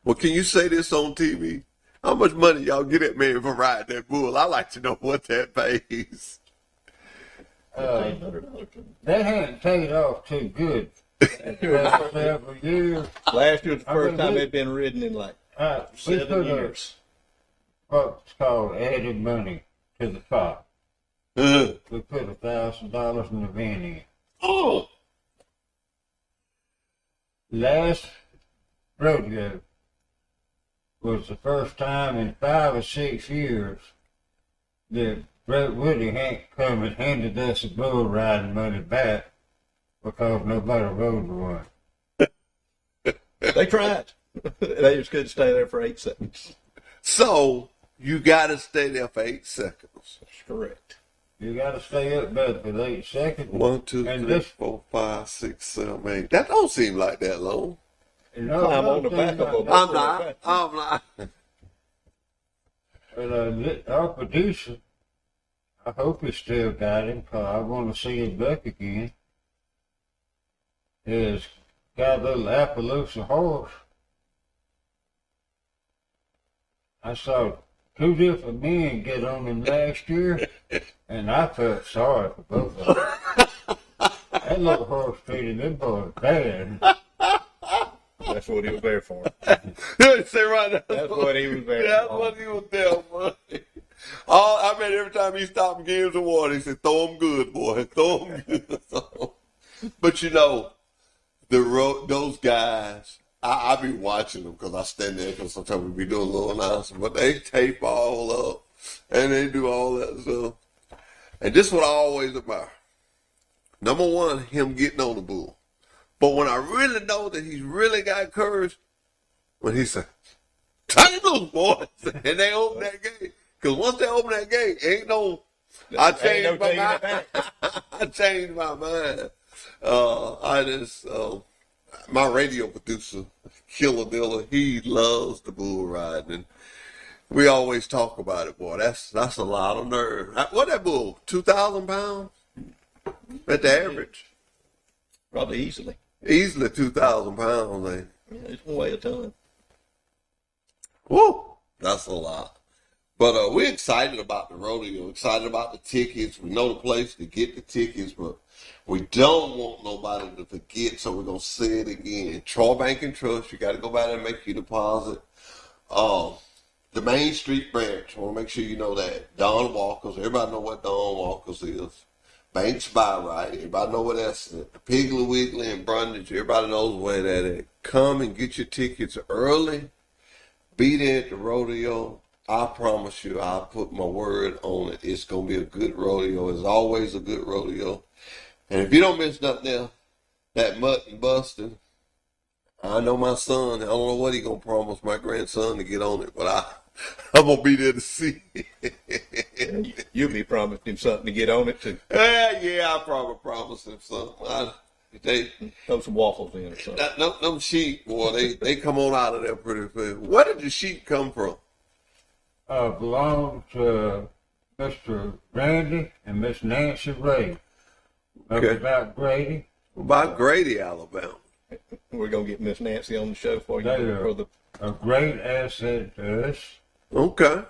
Well, can you say this on TV? How much money y'all get that man for riding that bull? I like to know what that pays. $1,500. They hadn't paid off too good the last several years. Last year was the I first mean, time we- they'd been ridden in like We 7 put years. what's called added money to the pot. Uh, We put $1,000 in the van in. oh, Last rodeo was the first time in 5 or 6 years that Brett Woody hadn't come and handed us a bull riding money back because nobody rode one. They tried. They just couldn't stay there for 8 seconds. so you got to stay there for 8 seconds. That's correct. You got to stay up there for 8 seconds. 1, 2, And 3, this- 4, 5, 6, 7, 8. That don't seem like that long. You know, Climb on the another back thing of a I'm not. I'm not. Well, our producer, I hope he still got him, 'cause I want to see him back again. Is got a little Appaloosa horse. I saw two different men get on him last year, and I felt sorry for both of them. That little horse treated them boys bad. That's what he was there for. Say right now. That's what he was there That's for. what he was there for. Oh, I mean, every time he stopped and gave him some water, he said, "Throw him good, boy. Throw him good." But you know, those guys, I be watching them because I stand there because sometimes we be doing a little announcement, but they tape all up and they do all that stuff. And this is what I always admire. Number one, him getting on the bull. But when I really know that he's really got courage, when he said, "Turn it loose, boys," and they open that gate. Because once they open that gate, ain't no, I changed my mind. I changed my mind. My radio producer, Killer Diller, he loves the bull riding. And we always talk about it, boy. That's a lot of nerve. What that bull, 2,000 pounds? At the average? Probably easily. Easily 2,000 pounds, man. Yeah, it's one way a ton. Woo! That's a lot. But we're excited about the rodeo, excited about the tickets. We know the place to get the tickets, but we don't want nobody to forget, so we're going to say it again. Troy Bank and Trust, you got to go by there and make your deposit. The Main Street branch, I want to make sure you know that. Don Walker's, everybody know what Don Walker's is. Banks by Right, everybody know what that's at. The Piggly Wiggly and Brundage, everybody knows where that is. Come and get your tickets early. Be there at the rodeo. I promise you, I put my word on it. It's going to be a good rodeo. It's always a good rodeo. And if you don't miss nothing else, that mutton busting, I know my son, I don't know what he's going to promise my grandson to get on it, but I'm going to be there to see it. You'll be promising him something to get on it too. Yeah, I probably promised him something. They Throw some waffles in or something. them sheep, boy, they come on out of there pretty fast. Where did the sheep come from? Belonged to Mr. Randy and Miss Nancy Ray. Okay. About Grady. About Grady, Alabama. We're going to get Miss Nancy on the show for you. They For are the, a great asset to us. Okay.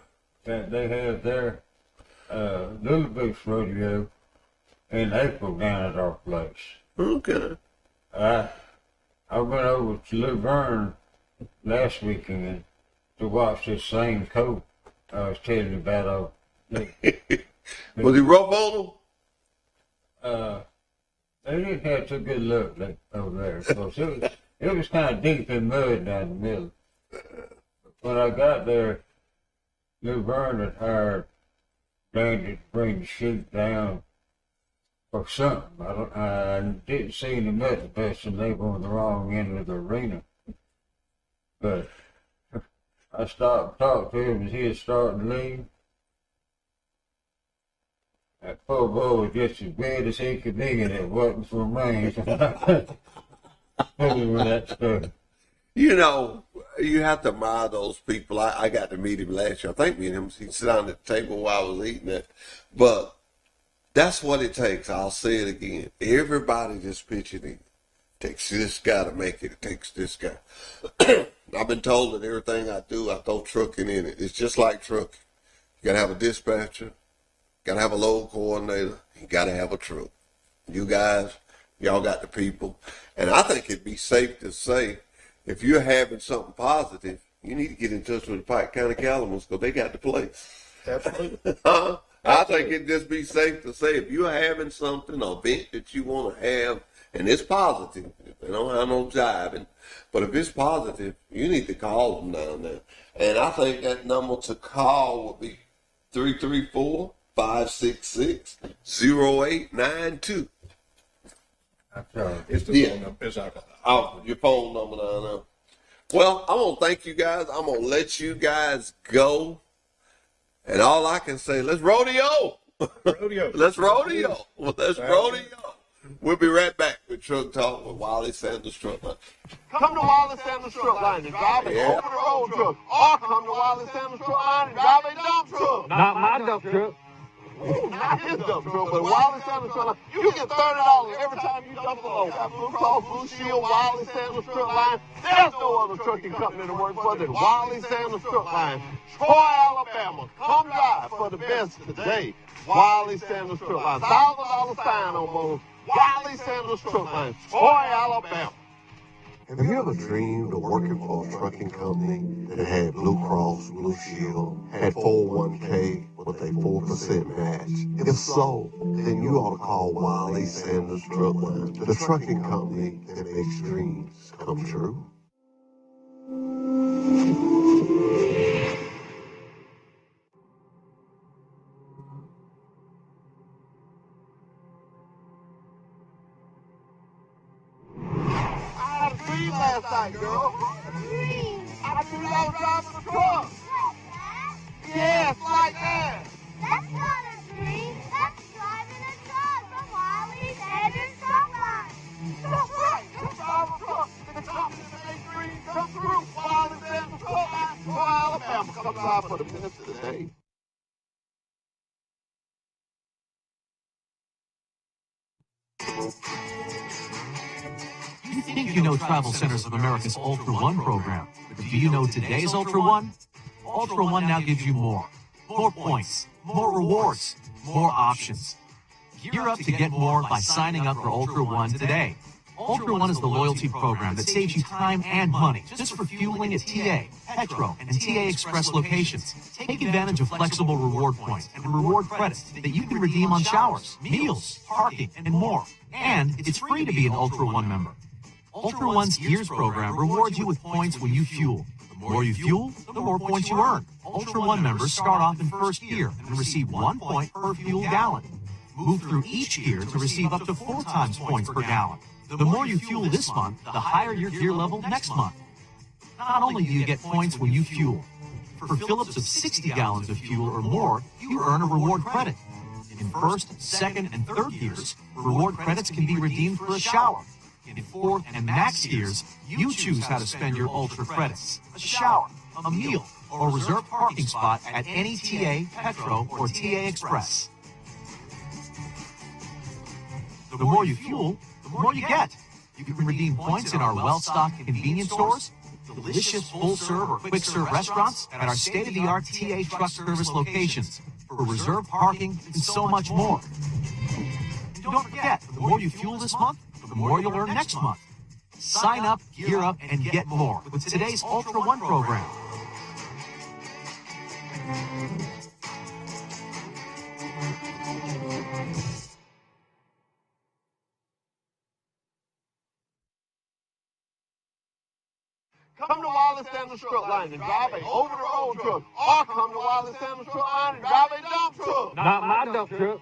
That they have their Little Boots Rodeo in April down at our place. Okay. I went over to Laverne last weekend to watch this same coat I was telling you about. Was he rough on them? They didn't have too good luck over there. Because it was kind of deep in mud down the middle. When I got there, Laverne had hired Randy to bring the sheep down for something. I didn't see any method and they were on the wrong end of the arena. But I stopped and talked to him as he was starting to leave. That poor boy was just as bad as he could be, and it wasn't for me. With that stuff. You know, you have to admire those people. I got to meet him last year. I think me and him, he sat down at the table while I was eating it. But that's what it takes. I'll say it again. Everybody just pitching in. It takes this guy to make it. It takes this guy. I've been told that everything I do, I throw trucking in it. It's just like trucking. You got to have a dispatcher. Got to have a load coordinator. You got to have a truck. You guys, y'all got the people. And I think it'd be safe to say, if you're having something positive, you need to get in touch with the Pike County Cattlemen's because they got the place. absolutely. I think it'd just be safe to say, if you're having something, an event that you want to have, and it's positive, they don't have no jiving, but if it's positive, you need to call them down there. And I think that number to call would be 334-566-0892. It's the Yeah. phone number. It's our Your phone number down there. Well, I'm going to thank you guys. I'm going to let you guys go. And all I can say, let's rodeo. rodeo. Let's rodeo. Let's rodeo. We'll be right back with Truck Talk with Wally Sanders Truck Line. Come to Wally Sanders Truck Line and drive an Yeah. over-the-road truck. Or come to Wally Sanders Truck Line and drive a dump truck. Not my dump truck. Not his dump truck, but Wally Sanders Truck Line. You get $30 every time you dump a load. Got Blue Cross Blue Shield, Wally Sanders Truck Line. There's no other trucking company to work for than Wally Sanders Truck Line. Troy, Alabama. Come drive for the best today. Wally Sanders Truck Line. $1,000 sign on those. Wally Sanders Truck Line. Troy, Alabama. Have you ever dreamed of working for a trucking company that had Blue Cross, Blue Shield, had 401k with a 4% match? If so, then you ought to call Wally Sanders Truck Line, the trucking company that makes dreams come true. I had a dream last night, girl. I dreamed I was driving a truck. Yes, like that. That's not a dream. That's driving a truck from Wally Sanders Truck Line. That's right. You're driving a truck. The company that makes dreams come true. Wally Sanders Truck Line. Troy, Alabama. Come drive for the minutes of the day. You think you know Travel Centers of America's Ultra One program, but do you know today's Ultra One? Ultra One now gives you more. More points, more rewards, more options. Gear up to get more by signing up for Ultra One today. Ultra One is the loyalty program that saves you time and money just for fueling at TA, Petro, and TA Express locations. Take advantage of flexible reward points and reward credits that you can redeem on showers, meals, parking, and more. And it's free to be an Ultra One member. Ultra One's Gears program rewards you with points when you fuel. The more you fuel, the more points you earn. Ultra One members start off in first gear and receive 1 point per fuel gallon. Move through each gear to receive up to 4 times points per gallon. The more you fuel this month, the higher your gear level next month. Not only do you get points when you fuel, for fill-ups of 60 gallons of fuel or more, you earn a reward credit. In first, second, and third gears, reward credits can be redeemed for a shower. In fourth and max gears, you choose how to spend your Ultra credits. A shower, a meal, or a reserved parking spot at any TA, Petro, or TA Express. The more you fuel, the more you get. You can redeem points in our well-stocked convenience stores, delicious full-serve or quick-serve restaurants, at our state-of-the-art TA truck service locations, for reserved parking, and so much more. And don't forget, the more you fuel this month, the more you'll earn next month. Sign up, gear up, and get more with today's Ultra One program. Come to Wally Sanders Truck Line and drive a over-the-road truck. Or come to Wally Sanders Truck Line and drive a dump truck. Not my dump truck.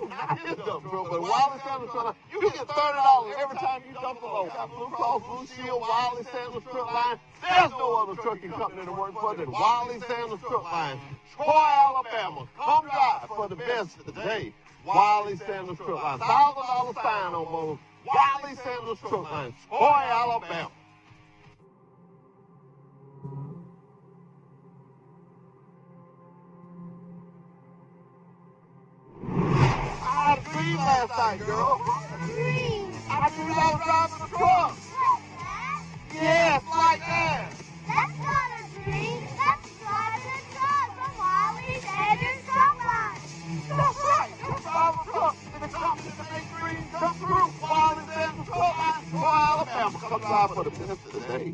Not his dump truck, but Wally Sanders Truck Line. You get $30 every time you dump a load. Got Blue Cross Blue Shield, Wally Sanders Truck Line. There's no other trucking company to work for than Wally Sanders Truck Line. Troy, Alabama. Come drive for the best today. Wally Sanders Truck Line. $1,000 sign on those. Wally Sanders Truck Line. Troy, Alabama. I had a dream last night, girl. I dreamed I was driving a truck. Yes, like that. That's not a dream. That's driving a truck from Wally Sanders Truck Line. That's right. You're driving a truck. The company that makes dreams come true. Wally Sanders Truck Line. Troy, Alabama. Come drive for the minutes of the day.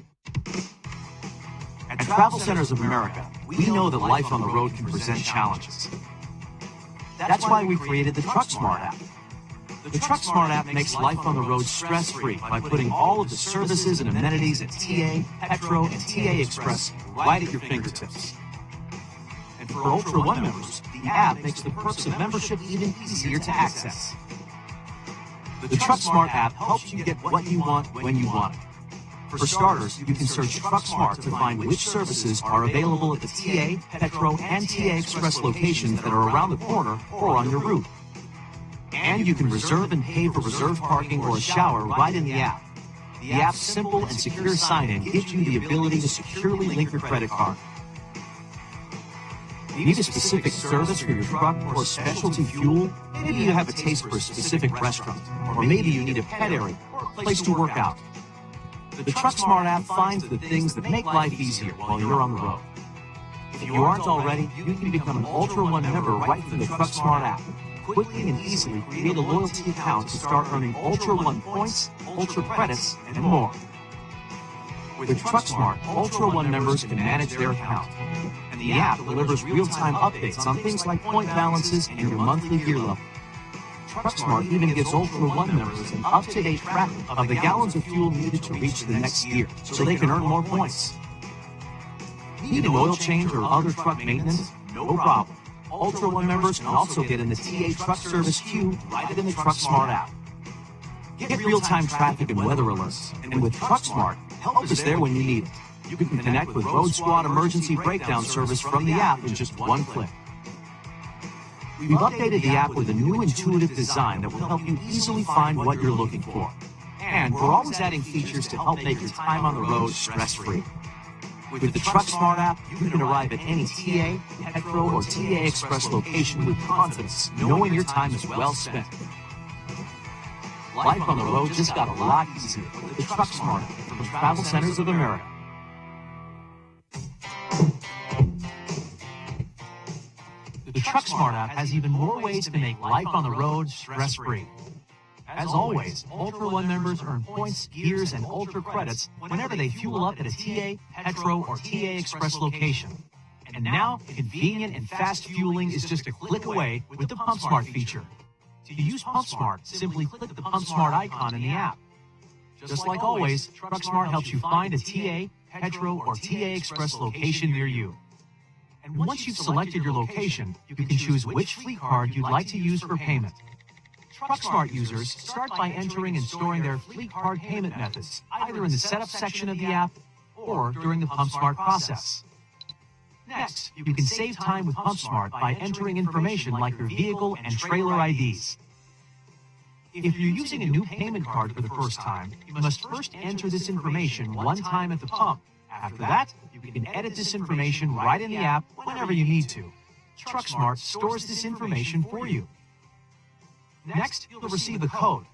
At Travel Centers of America, we know that life on the road can present challenges. That's why we created the Truck Smart app. The Truck Smart app makes life on the road stress-free by putting all of the services and amenities at TA, Petro, and TA Express right at your fingertips. And for Ultra One members, the app makes the perks of membership even easier to access. The Truck Smart app helps you get what you want when you want it. For starters, you can search Truck Smart to find which services are available at the TA, Petro, and TA Express locations that are around the corner or on your route. And you can reserve and pay for reserved parking or a shower right in the app. The app's simple and secure sign-in gives you the ability to securely link your credit card. Need a specific service for your truck or specialty fuel? Maybe you have a taste for a specific restaurant, or maybe you need a pet area or a place to work out. The TruckSmart app finds the things that make life easier while you're on the road. If you aren't already, you can become an Ultra One member right from the TruckSmart app. Quickly and easily create a loyalty account to start earning Ultra One points, Ultra credits, and more. With TruckSmart, Ultra One members can manage their account. And the app delivers real-time updates on things like point balances and your monthly gear level. TruckSmart even gives Ultra One members an up-to-date tracking of the gallons of fuel needed to reach the next gear, so they can earn more points. Need an oil change or other truck maintenance? No problem. Ultra One members can also get in the TA Truck Service queue right in the TruckSmart app. Get real-time traffic and weather alerts, and with TruckSmart, help is there when you need it. You can connect with Road Squad Emergency Breakdown Service from the app in just one click. We've updated the app with a new intuitive design that will help you easily find what you're looking for. And we're always adding features to help make your time on the road stress-free. With the TruckSmart app, you can arrive at any TA, Petro, or TA Express location with confidence, knowing your time is well spent. Life on the road just got a lot easier with the TruckSmart app from Travel Centers of America. The TruckSmart app has even more ways to make life on the road stress-free. As always, Ultra One members earn points, gears, and Ultra credits whenever they fuel up at a TA, Petro, or TA Express location. And now, convenient and fast fueling is just a click away with the PumpSmart feature. To use PumpSmart, simply click the PumpSmart icon in the app. Just like always, TruckSmart helps you find a TA, Petro, or TA Express location near you. And once you've selected your location, you can choose which fleet card you'd like to use for payment. TruckSmart users start by entering and storing their fleet card payment methods, either in the setup section of the app or during the PumpSmart process. Next, you can save time with PumpSmart by entering information like your vehicle and trailer IDs. If you're using a new payment card for the first time, you must first enter this information one time at the pump. After that, you can edit this information right in the app whenever you need to. TruckSmart stores this information for you. Next, you'll receive a code.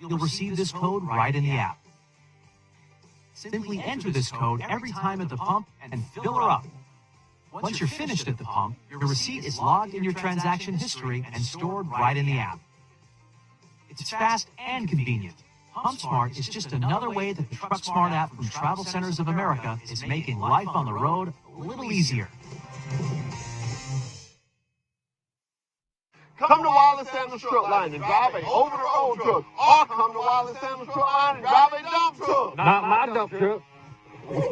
You'll receive this code right in the app. Simply enter this code every time at the pump and fill her up. Once you're finished at the pump, your receipt is logged in your transaction history and stored right in the app. It's fast and convenient. PumpSmart is just another way that the TruckSmart app from Travel Centers of America is making life on the road a little easier. Come to Wiley Sanders Truck Line and drive a over-the-road truck, or come to Wiley Sanders Truck Line and drive a dump truck. Not my dump truck.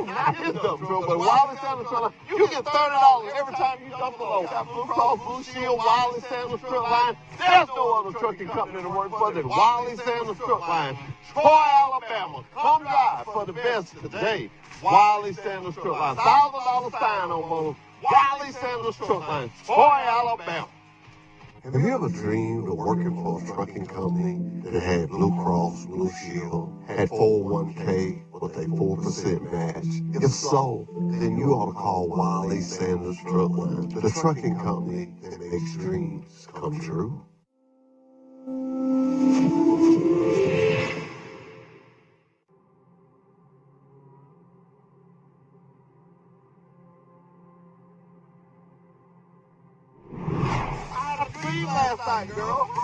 Not his dump truck, but Wiley Sanders Truck Line. You get $30 every time you dump a load. Got Blue Cross Blue Shield, Wiley Sanders Truck Line. There's no other trucking company to work for than Wiley Sanders Truck Line. Troy, Alabama. Come drive for the best today. Wiley Sanders Truck Line. $1,000 sign on board. Wiley Sanders Truck Line. Troy, Alabama. Have you ever dreamed of working for a trucking company that had Blue Cross, Blue Shield, had 401k with a 4% match? If so, then you ought to call Wiley Sanders Truck Line, the trucking company that makes dreams come true. Last night, girl. I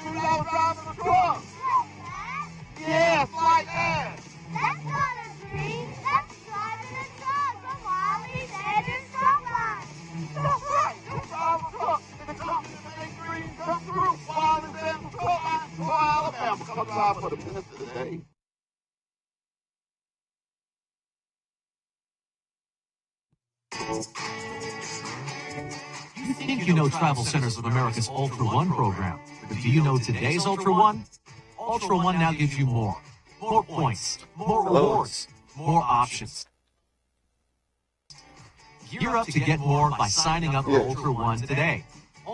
dreamed I was driving a truck. Yes, like that. That's not a dream. That's driving a truck from Wiley Sanders Truck Line. That's right. You drive a truck. The company that makes dreams come true. Wiley Sanders Truck Line. For Alabama. Come drive for the best of the day. You think you know Travel Centers of America's Ultra One program, but do you know today's Ultra One? Ultra One now gives you more. More points, more rewards, more options. Gear up to get more by signing up for Ultra One today.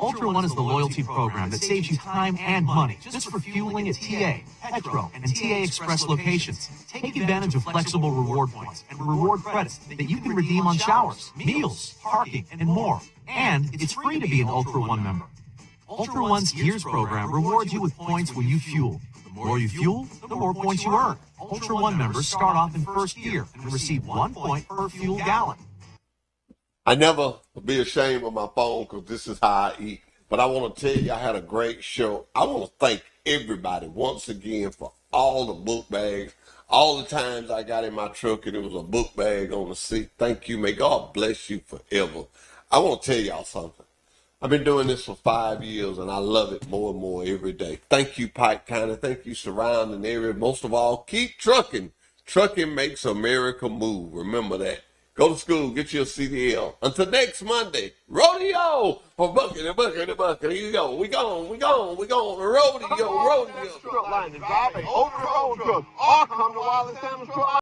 Ultra One is the loyalty program that saves you time and money just for fueling at TA, Petro, and TA Express locations. Take advantage of flexible reward points and reward credits that you can redeem on showers, meals, parking, and more. And it's free to be an Ultra One member. Ultra One's Gears program rewards you with points when you fuel. The more you fuel, the more points you earn. Ultra One members start off in first gear and receive 1 point per fuel gallon. I never be ashamed of my phone because this is how I eat. But I want to tell you, I had a great show. I want to thank everybody once again for all the book bags, all the times I got in my truck and it was a book bag on the seat. Thank you. May God bless you forever. I want to tell y'all something. I've been doing this for 5 years and I love it more and more every day. Thank you, Pike County. Thank you, surrounding area. Most of all, keep trucking. Trucking makes America move. Remember that. Go to school, get your CDL. Until next Monday, rodeo for bucket and bucket and bucket. Here you go. We gone. Rodeo. Truck line to drive a over-the-road truck or come to Wiley Sanders Truck Line.